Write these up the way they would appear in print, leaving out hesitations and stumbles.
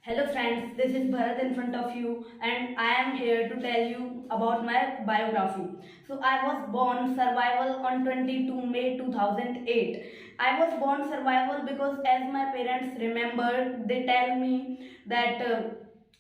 Hello friends, this is Bharat in front of you and I am here to tell you about my biography. So I was born survival on 22 May 2008. I was born survival because as my parents remember, they tell me that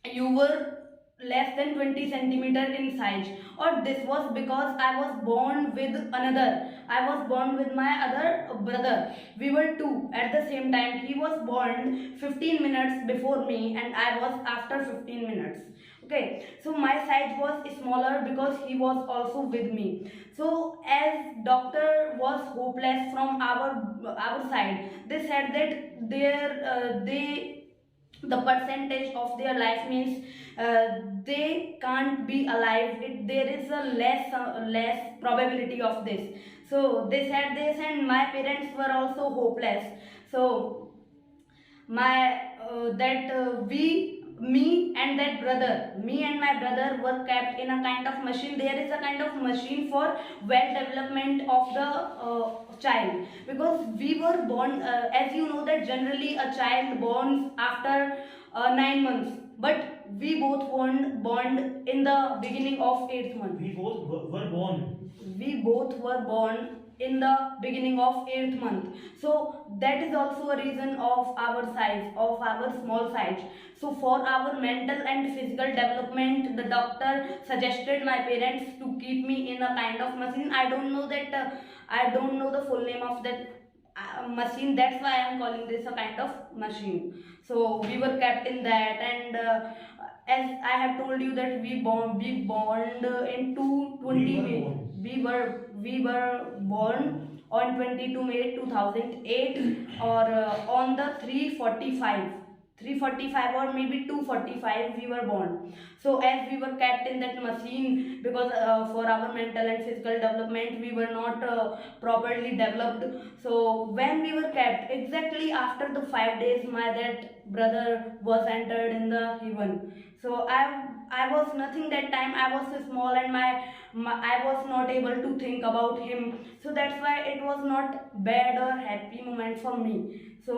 you were less than 20 centimeter in size, or this was because I was born with my other brother. We were two at the same time. He was born 15 minutes before me and I was after 15 minutes. Okay, so my size was smaller because he was also with me. So as doctor was hopeless from our side, they said that the percentage of their life means they can't be alive. There is a less probability of this. So they said this and my parents were also hopeless. So my that we me and my brother were kept in a kind of machine. There is a kind of machine for well development of the child, because we were born, as you know that generally a child born after 9 months, but we both born in the beginning of 8th month. We both were born in the beginning of 8th month. So that is also a reason of our size, of our small size. So for our mental and physical development, the doctor suggested my parents to keep me in a kind of machine. I don't know the full name of that machine. That's why I am calling this a kind of machine. So we were kept in that, and as I have told you that we born in 220 May. We were born on 22 May 2008, or on the 3:45 or maybe 2:45 we were born. So as we were kept in that machine, because for our mental and physical development we were not properly developed. So when we were kept, exactly after the 5 days, my that brother was entered in the heaven. So I was nothing that time. I was so small and I was not able to think about him. So that's why it was not bad or happy moment for me. So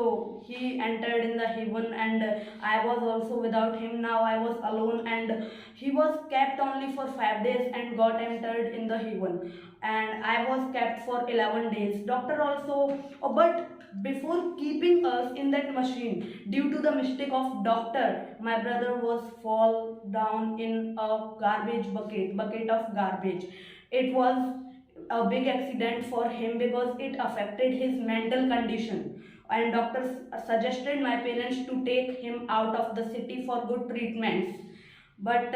he entered in the heaven, and I was also without him. Now I was alone, and he was kept only for 5 days and got entered in the heaven, and I was kept for 11 days. Doctor also, but before keeping us in that machine, due to the mistake of doctor, my brother was fall down in a bucket of garbage. It was a big accident for him because it affected his mental condition, and doctors suggested my parents to take him out of the city for good treatments. But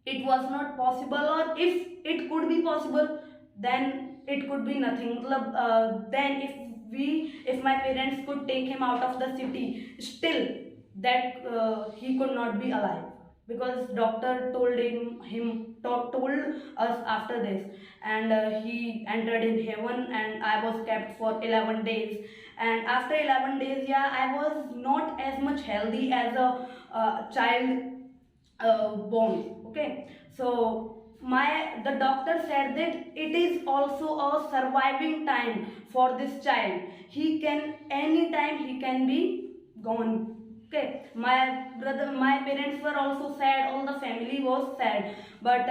it was not possible, or if it could be possible, then it could be nothing. Then if my parents could take him out of the city, still that he could not be alive, because doctor told us after this. And he entered in heaven and I was kept for 11 days. And after 11 days, yeah, I was not as much healthy as a child born. Okay, so the doctor said that it is also a surviving time for this child. He can anytime he can be gone. Okay, my parents were also sad, all the family was sad, but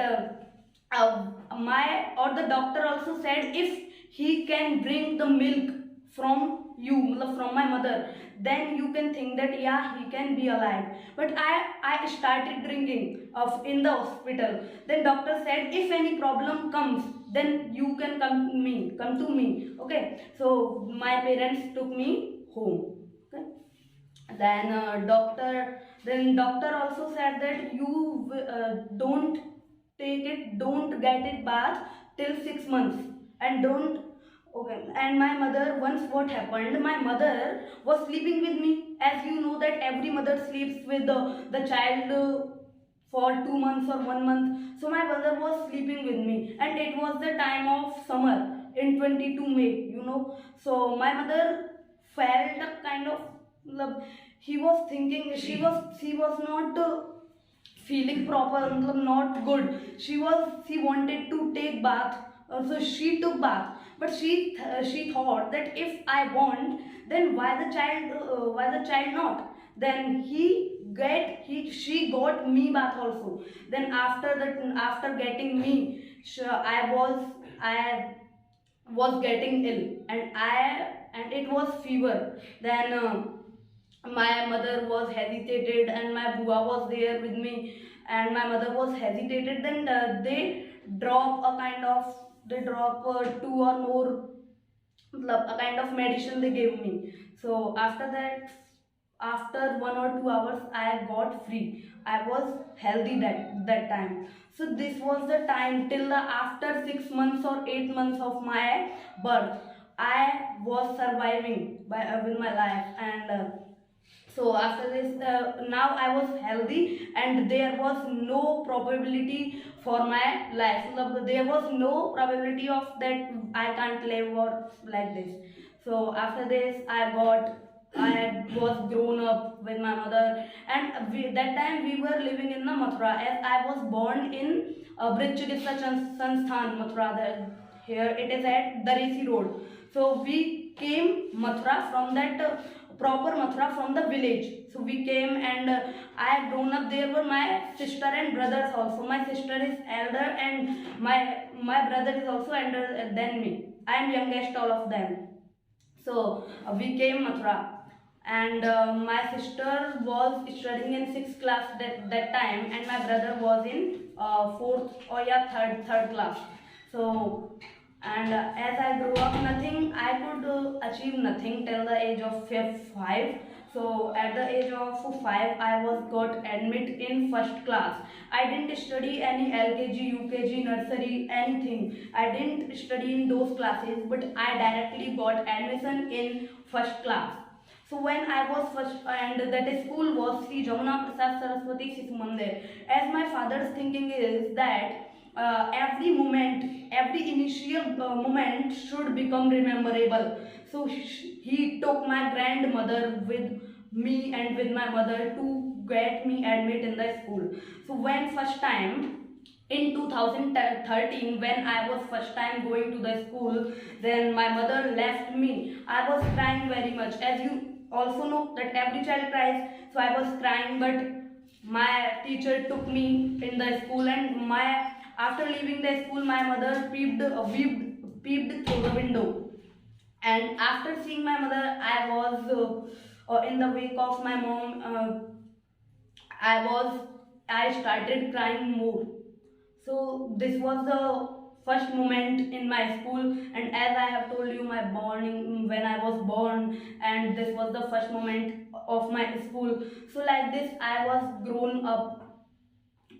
the doctor also said if he can bring the milk from you, from my mother, then you can think that yeah, he can be alive. But I started drinking of in the hospital. Then doctor said if any problem comes, then you can come to me. Okay, so my parents took me home. Okay, then doctor also said that you don't get it bath till 6 months, and don't. Okay, and my mother, once what happened, my mother was sleeping with me. As you know that every mother sleeps with the child for 2 months or 1 month. So my mother was sleeping with me, and it was the time of summer in 22 May, So my mother felt a kind of love. He was thinking, she was not feeling proper, not good. She wanted to take bath, so she took bath. But she thought that if I want, then why the child not? Then he she got me bath also. Then after that, after getting me, I was getting ill, and it was fever. Then my mother was hesitated, and my bua was there with me, and my mother was hesitated. Then they drop two or more, a kind of medicine they gave me. So after that, after 1 or 2 hours, I got free. I was healthy that time. So this was the time till the after 6 months or 8 months of my birth, I was surviving with my life. And so after this, now I was healthy, and there was no probability for my life. There was no probability of that I can't live or like this. So after this, I was grown up with my mother, and that time we were living in the Mathura, as I was born in Brij Chikitsa Sansthan, Mathura. Here it is at Daresi Road. So we came Mathura from that proper Mathura, from the village. So we came, and I had grown up. There were my sister and brothers also. My sister is elder, and my brother is also elder than me. I am youngest all of them. So we came Mathura, and my sister was studying in 6th class that time, and my brother was in 4th or yeah third class. So, and as I grew up, nothing I could achieve nothing till the age of 5. So at the age of 5, I was got admit in first class. I didn't study any LKG, UKG, nursery, anything. I didn't study in those classes, but I directly got admission in first class. So when I was first, and that school was Sri Jamuna Prasad Saraswati Shiksh Mandir. As my father's thinking is that every moment, every initial moment should become rememberable. So he took my grandmother with me and with my mother to get me admit in the school. So when first time in 2013, when I was first time going to the school, then my mother left me. I was crying very much, as you also know that every child cries. So I was crying, but my teacher took me in the school, and after leaving the school, my mother peeped through the window. And after seeing my mother, I was in the wake of my mom. I started crying more. So this was the first moment in my school, and as I have told you, my born when I was born, and this was the first moment of my school. So like this, I was grown up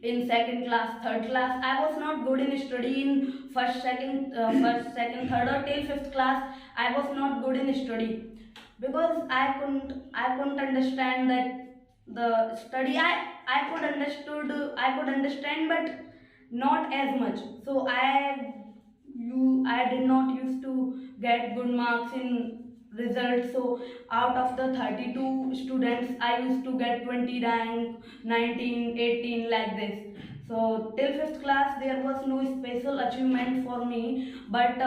in second class, third class. I was not good in study in first, second, third, or till 5th class. I was not good in study because I couldn't understand that the study. I could understand, but not as much. So I did not used to get good marks in results. So out of the 32 students, I used to get 20 rank, 19, 18, like this. So till 5th class, there was no special achievement for me. But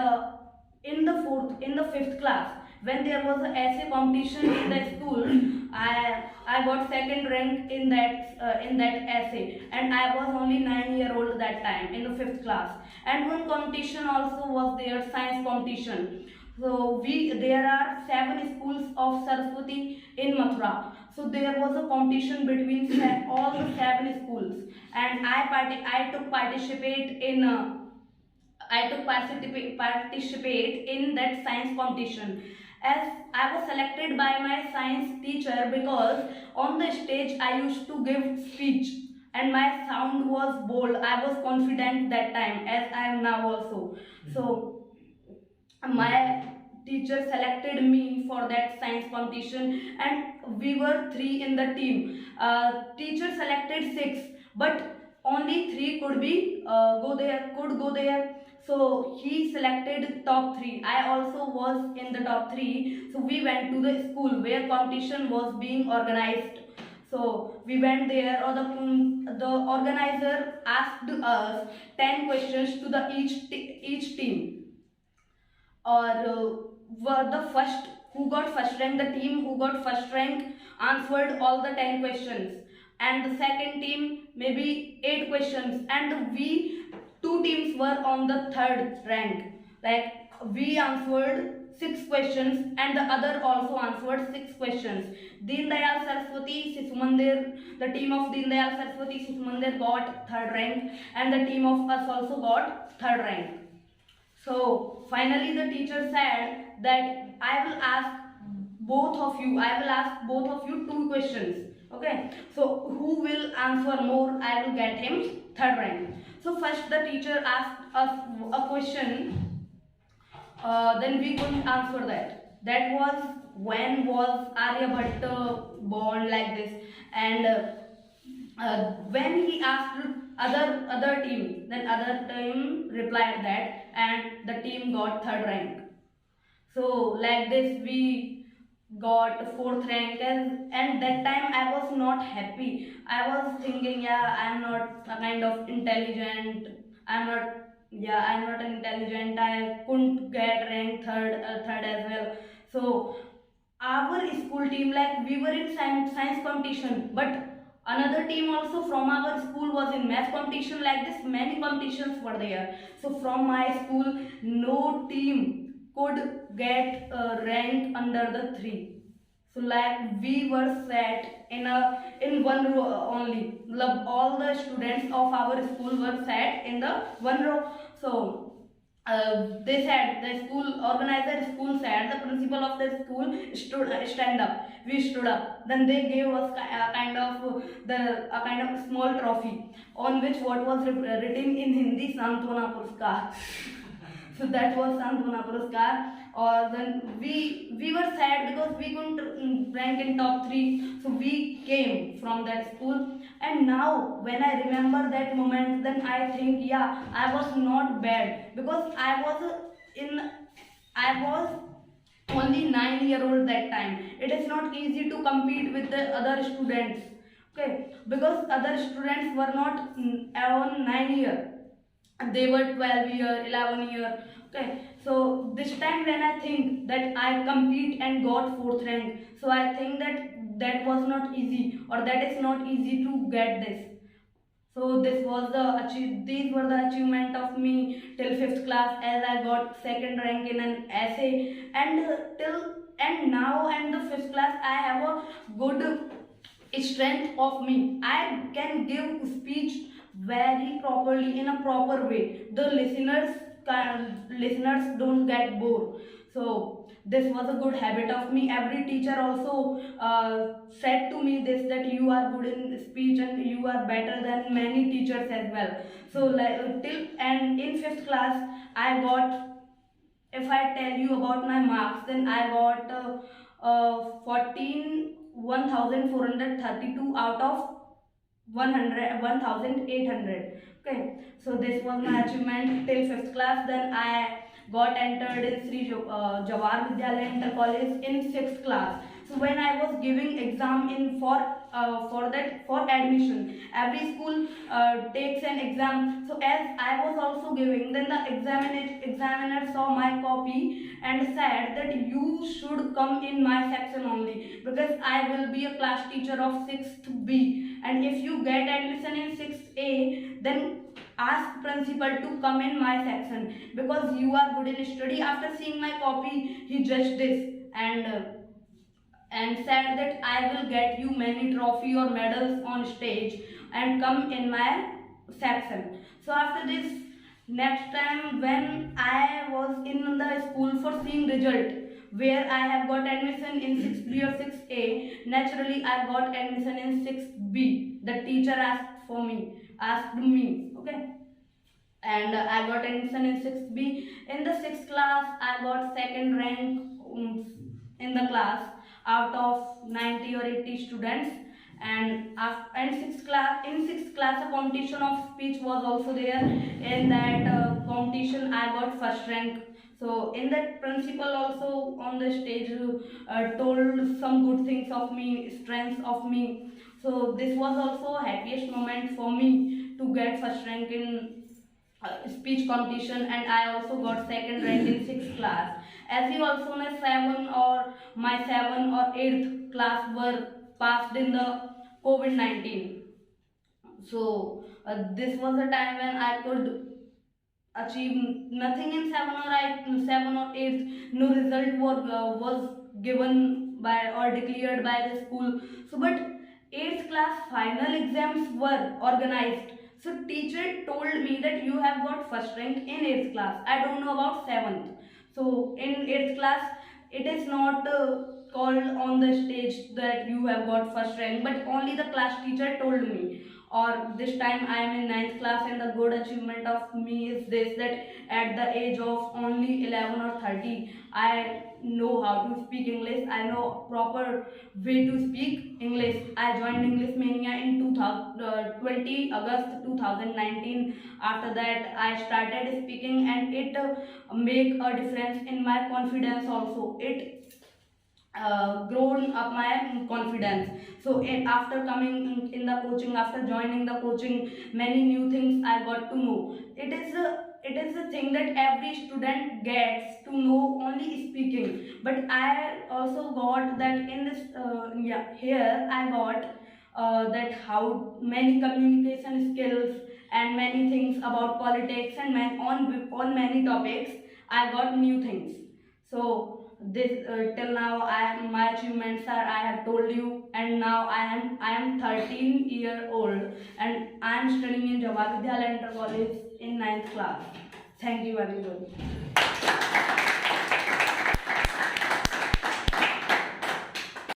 in the 5th class, when there was an essay competition in the school, I got second rank in that essay, and I was only 9 year old that time in the 5th class. And one competition also was there, science competition. So there are 7 schools of Saraswati in Mathura. So there was a competition between all the 7 schools, and I took participate in. Participate in that science competition, as I was selected by my science teacher, because on the stage I used to give speech, and my sound was bold. I was confident that time, as I am now also. So my teacher selected me for that science competition, and we were 3 in the team. Teacher selected 6, but only 3 could go there. So he selected top 3. I also was in the top 3. So we went to the school where competition was being organized. So we went there, or the organizer asked us 10 questions to each team, or were the first who got first rank, the team who got first rank answered all the 10 questions, and the second team maybe 8 questions, and we two teams were on the third rank. Like we answered 6 questions and the other also answered 6 questions. Deen Dayal Saraswati Sishu Mandir, the team of Deen Dayal Saraswati Sishu Mandir got third rank, and the team of us also got third rank. So finally the teacher said that I will ask both of you 2 questions. Okay, so who will answer more, I will get him third rank. So first the teacher asked us a question, then we couldn't answer that. That was, when was Aryabhatta born, like this. And when he asked other team, then other team replied that, and the team got third rank. So like this we got fourth rank, and that time I was not happy. I was thinking, yeah, I'm not a kind of intelligent, I'm not intelligent, I couldn't get rank third as well. So our school team, like we were in science competition, but another team also from our school was in math competition. Like this many competitions were there. So from my school no team could get a rank under the 3. So like we were sat in one row only. All the students of our school were sat in the one row. So they said, the school organizer school said, the principal of the school stand up. We stood up. Then they gave us a kind of small trophy on which what was written in Hindi, Santwana Puraskar. So that was Santwana Puraskar. Or then we were sad because we couldn't rank in top 3. So we came from that school. And now when I remember that moment, then I think, yeah, I was not bad, because I was only 9-year-old that time. It is not easy to compete with the other students. Okay, because other students were not around 9 year, they were 12 year, 11 year. Okay, so this time when I think that I compete and got 4th rank, so I think that was not easy, or that is not easy to get this. So these were the achievement of me till 5th class, as I got 2nd rank in an essay, and now and the 5th class I have a good strength of me. I can give speech very properly, in a proper way. The listeners don't get bored. So this was a good habit of me. Every teacher also said to me this, that you are good in speech and you are better than many teachers as well. So like till and in 5th class I got, if I tell you about my marks, then I got 14,432 out of 1,800. Okay, so this was my achievement till 5th class. Then I got entered in Sri Jawahar Vidyalaya Inter College in 6th class. So when I was giving exam in for admission, every school takes an exam. So as I was also giving, then the examiner saw my copy and said that you should come in my section only, because I will be a class teacher of 6th B, and if you get admission in 6th A, then ask principal to come in my section, because you are good in study. After seeing my copy, he judged this and said that I will get you many trophy or medals on stage and come in my section. So after this, next time when I was in the school for seeing result, where I have got admission in 6B or 6A, naturally I got admission in 6B. The teacher asked me, okay, and I got admission in 6B. In the 6th class, I got 2nd rank in the class out of 90 or 80 students. And in 6th class a competition of speech was also there. In that competition I got first rank. So in that, principal also on the stage told some good things of me, strengths of me. So this was also a happiest moment for me to get first rank in speech competition, and I also got 2nd rank in 6th class. As you also know, my 7 or 8th class were passed in the COVID-19. So this was a time when I could achieve nothing in 7 or 8th. No result was given by or declared by the school. So but 8th class final exams were organized. So teacher told me that you have got first rank in 8th class. I don't know about 7th. So in 8th class it is not called on the stage that you have got first rank, but only the class teacher told me. Or this time I am in ninth class, and the good achievement of me is this, that at the age of only 11 or 13 I know how to speak English. I know proper way to speak English. I joined English Mania in 20 August 2019. After that I started speaking, and it make a difference in my confidence also. It grown up my confidence. So after coming in the coaching, after joining the coaching, many new things I got to know. It is a thing that every student gets to know only speaking, but I also got that in this here I got that how many communication skills and many things about politics and on many topics I got new things. So this till now my achievements are I have told you, and now I am 13-year old, and I am studying in Jawahar Vidyalaya Inter College in ninth class. Thank you everyone.